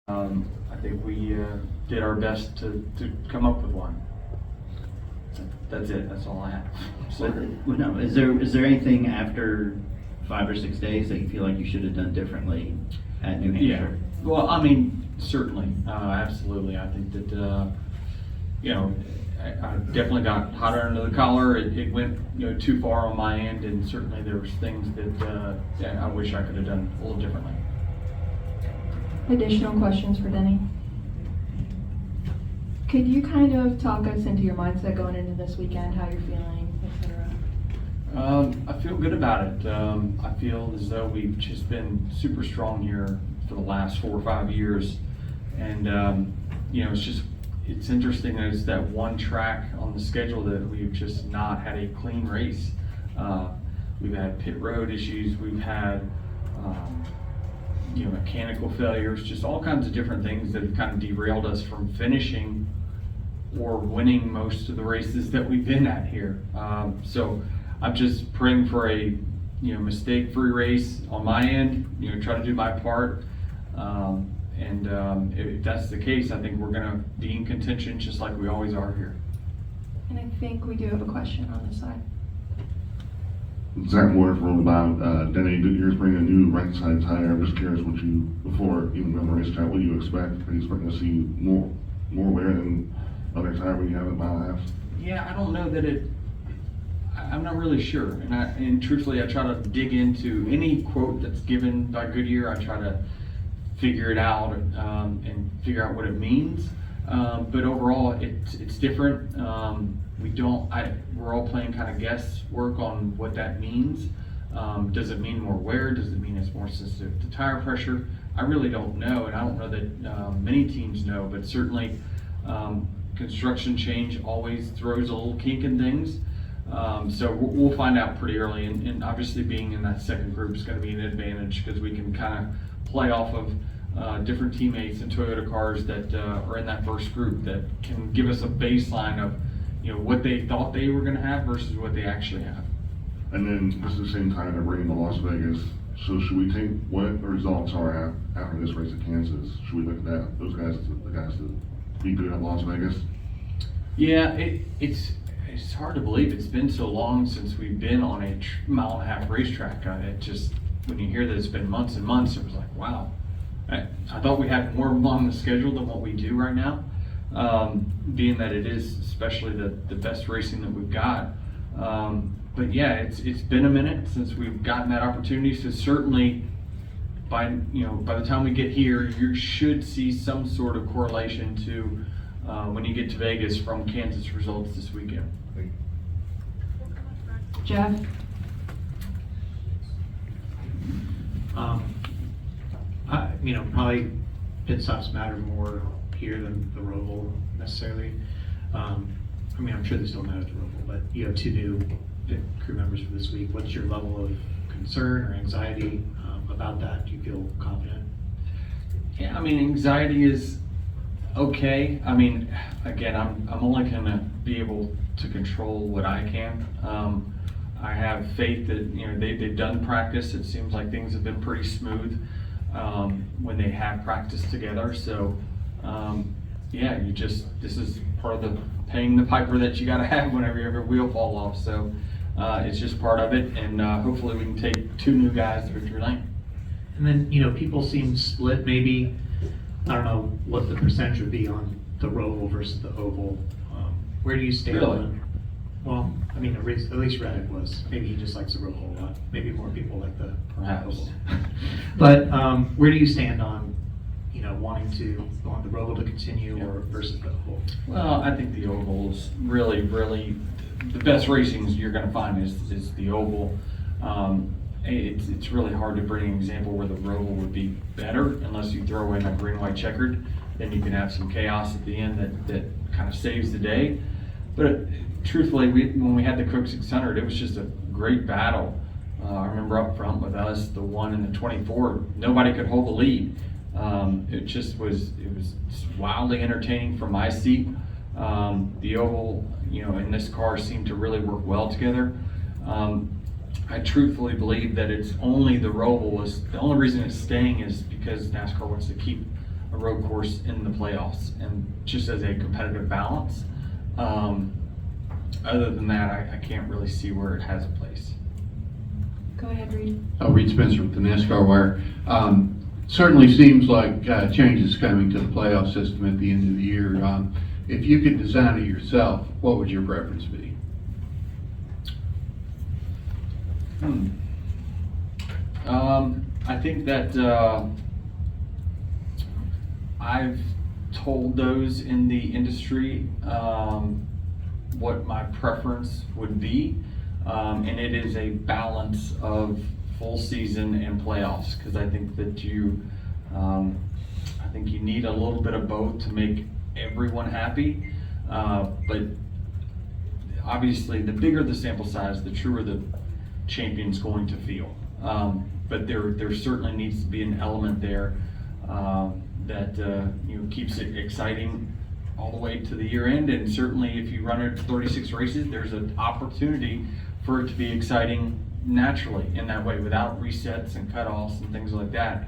I think we did our best to come up with one. That's it. That's all I have. So, No, is there anything after 5 or 6 days that you feel like you should have done differently at New yeah. Hampshire? Well, I mean, certainly, absolutely. I think that I definitely got hotter under the collar. It went too far on my end, and certainly there was things that I wish I could have done a little differently. Additional questions for Denny? Could you kind of talk us into your mindset going into this weekend, how you're feeling, etc.? I feel good about it. I feel as though we've just been super strong here for the last 4 or 5 years, and it's interesting that it's that one track on the schedule that we've just not had a clean race. We've had pit road issues. We've had mechanical failures, just all kinds of different things that have kind of derailed us from finishing or winning most of the races that we've been at here. So I'm just praying for a mistake-free race on my end, try to do my part. If that's the case, I think we're going to be in contention just like we always are here. And I think we do have a question on this side. Zach Moore from Roundabout. Denny, you're bringing a new right side tire. I'm just curious before even on the racetrack, what do you expect? Are you expecting to see more wear than other tire when you have it mile and a half? Yeah, I don't know that I'm not really sure. And truthfully, I try to dig into any quote that's given by Goodyear. I try to figure it out and figure out what it means. But overall, it's different. We're all playing kind of guesswork on what that means. Does it mean more wear? Does it mean it's more sensitive to tire pressure? I really don't know, and I don't know that many teams know, but certainly construction change always throws a little kink in things. So we'll find out pretty early, and obviously being in that second group is going to be an advantage because we can kind of play off of different teammates in Toyota cars that are in that first group that can give us a baseline of what they thought they were going to have versus what they actually have. And then this is the same time they're bringing to Las Vegas. So should we take what the results are after this race at Kansas? Should we look at that? Those guys, the guys to be good at Las Vegas? Yeah, it's hard to believe it's been so long since we've been on a mile and a half racetrack. It just, when you hear that it's been months and months, it was like, wow. I thought we had more on the schedule than what we do right now, being that it is especially the best racing that we've got. But yeah, it's been a minute since we've gotten that opportunity. So certainly, by the time we get here, you should see some sort of correlation to when you get to Vegas from Kansas results this weekend. Jeff? Probably pit stops matter more here than the Roval necessarily. I'm sure they still matter at the Roval, but you have 2 new pit crew members for this week. What's your level of concern or anxiety about that? Do you feel confident? Yeah, anxiety is okay. Again, I'm only going to be able to control what I can. I have faith that they've done practice. It seems like things have been pretty smooth when they have practiced together. So this is part of the paying the piper that you got to have whenever you have a wheel fall off. So it's just part of it, and hopefully we can take 2 new guys to victory lane. And then people seem split. Maybe I don't know what the percentage would be on the Roval versus the Oval. Where do you stand Really? on? Well, at least Reddick was. Maybe he just likes the Roval a lot. Maybe more people like the Perhaps. Oval. But where do you stand on wanting the Roval to continue or versus the Oval? Well, I think the Oval is really, really the best racing you're going to find is the Oval. It's really hard to bring an example where the Roval would be better unless you throw in a green-white checkered. Then you can have some chaos at the end that kind of saves the day. But truthfully, when we had the Cook 600, it was just a great battle. I remember up front with us, the 1 and the 24, nobody could hold the lead. It was wildly entertaining from my seat. The Oval, in this car seemed to really work well together. I truthfully believe that it's only the Roval the only reason it's staying is because NASCAR wants to keep a road course in the playoffs, and just as a competitive balance. Other than that, I can't really see where it has a place. Go ahead, Reed. Reed Spencer with the NASCAR Wire. Certainly seems like change is coming to the playoff system at the end of the year. If you could design it yourself, what would your preference be? I think that I've told those in the industry what my preference would be, and it is a balance of full season and playoffs, because I think that you need a little bit of both to make everyone happy, but obviously the bigger the sample size, the truer the champion's going to feel. But there certainly needs to be an element there that keeps it exciting all the way to the year end. And certainly if you run it 36 races, there's an opportunity for it to be exciting naturally in that way, without resets and cutoffs and things like that.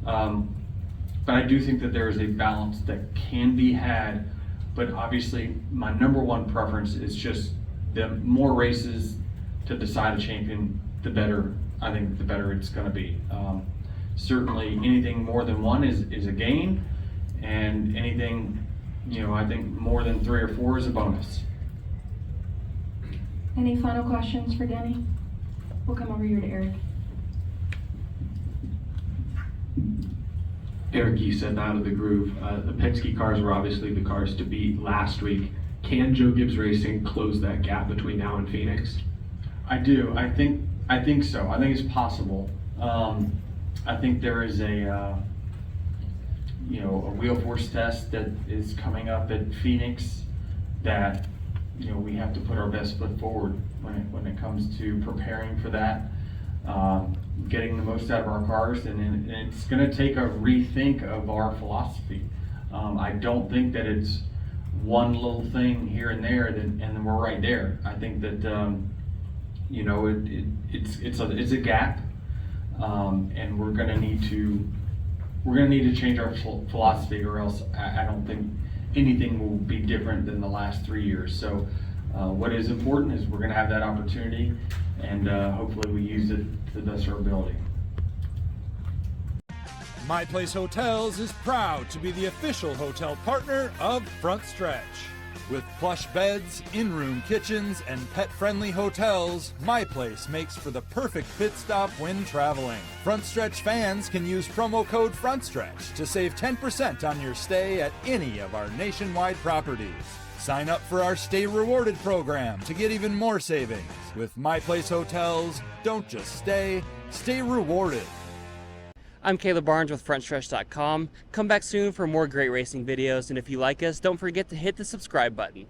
But I do think that there is a balance that can be had, but obviously my number one preference is just the more races to decide a champion, the better. I think the better it's going to be. Certainly anything more than one is a gain, and anything, I think more than 3 or 4 is a bonus. Any final questions for Denny? We'll come over here to Eric. Eric, you said out of the groove. The Penske cars were obviously the cars to beat last week. Can Joe Gibbs Racing close that gap between now and Phoenix? I do. I think so. I think it's possible. I think there is a wheel force test that is coming up at Phoenix that we have to put our best foot forward when it comes to preparing for that, getting the most out of our cars, and it's going to take a rethink of our philosophy. I don't think that it's one little thing here and there, and then we're right there. I think that it's a gap, and we're going to need to change our philosophy, or else I don't think anything will be different than the last 3 years. So what is important is we're going to have that opportunity, and hopefully we use it to the best of our ability. My Place Hotels is proud to be the official hotel partner of Frontstretch. With plush beds, in-room kitchens, and pet-friendly hotels, My Place makes for the perfect pit stop when traveling. Frontstretch fans can use promo code FRONTSTRETCH to save 10% on your stay at any of our nationwide properties. Sign up for our Stay Rewarded program to get even more savings. With My Place Hotels, don't just stay, stay rewarded. I'm Caleb Barnes with Frontstretch.com. Come back soon for more great racing videos, and if you like us, don't forget to hit the subscribe button.